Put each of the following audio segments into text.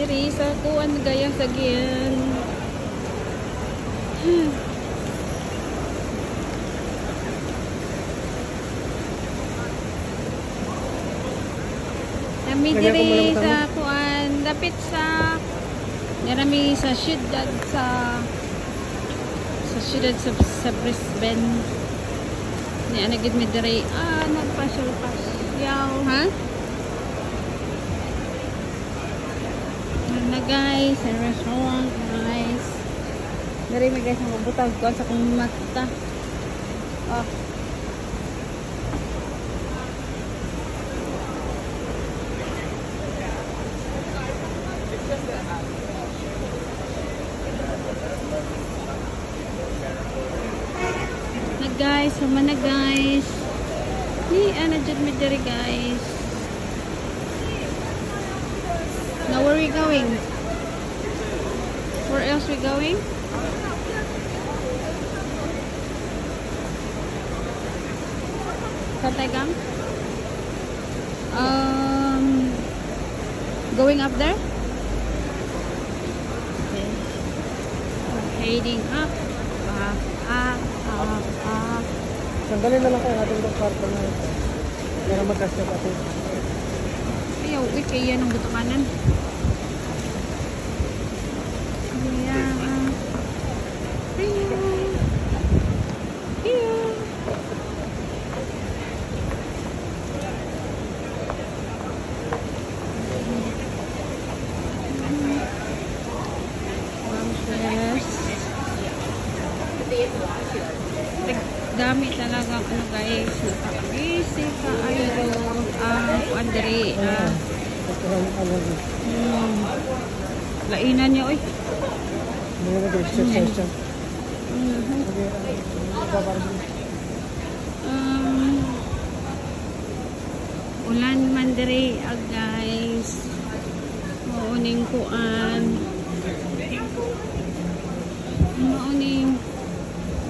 diri sa kuan gayang sagyan. Kami diri sa kuan dapit sa narami sa syudad sa Brisbane. Ni ana gid mi diri nagpasyal-pasyaw ha. Na guys, sa restaurant guys. Diri mi guys ang butag ko sa kong mata. Oh. Guys, sama na guys. Ni ana jud mi diri guys. Now where are we going? Where else we going? Katagang? Going up there? Okay. We're heading up. Tanggalin na lang kayo ating kwarto na ito. Para magkasya pa ito. Ayaw, kaya yan ang butukanan. Dami talaga ano guys, nakaka-busy ka ayo ang diri lainan niya oy. Ulan man diri guys. Mauning kuan. Mauning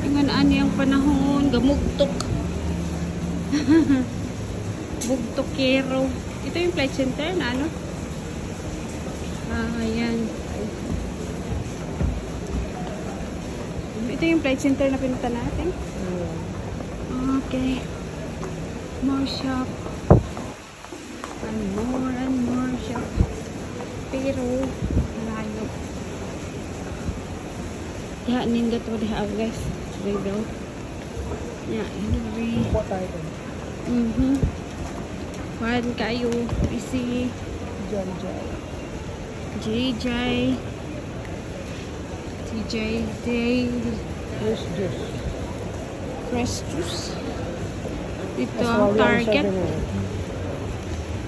ingon ani ang panahon gamugtok. Bugtokero. Ito yung flight center na ano? Ayan. Ito yung flight center na pinunta natin. Okay. More shop. And more shop. Pero layo. Yeah, nindot what they have guys. Bro. Yeah, anyway. Kuan kayo isi JJ fresh juice. Ito ang Target.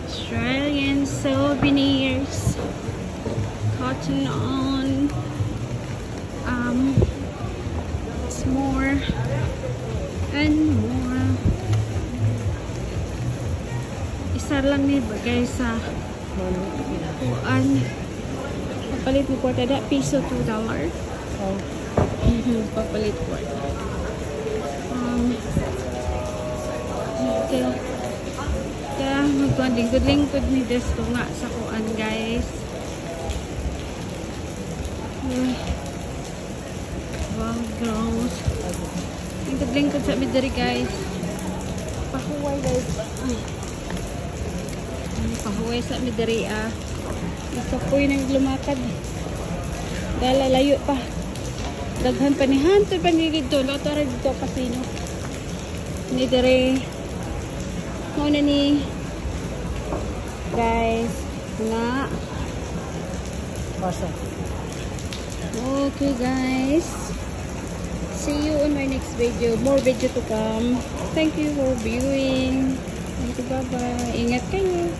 Australian souvenirs. Cotton on. More and more. Isa lang ni bagay sa kuan. Papalit mo kwarta da piso $2. Papalit kwarta. Okay. Kaya magkuhan lingkod ni Desto nga sa kuan guys. Wow, girls. Lingkod sa midari guys. Pahuway guys. Pahuway sa midari Isa po yung lumakad. Dahil layo pa. Daghan pa ni Hanto pa ni dito. Lotara dito kasino. Midari. Muna ni guys. Nga. Basa. Okay guys. See you on my next video. More video to come. Thank you for viewing. Thank you. Bye-bye. Ingat kayo.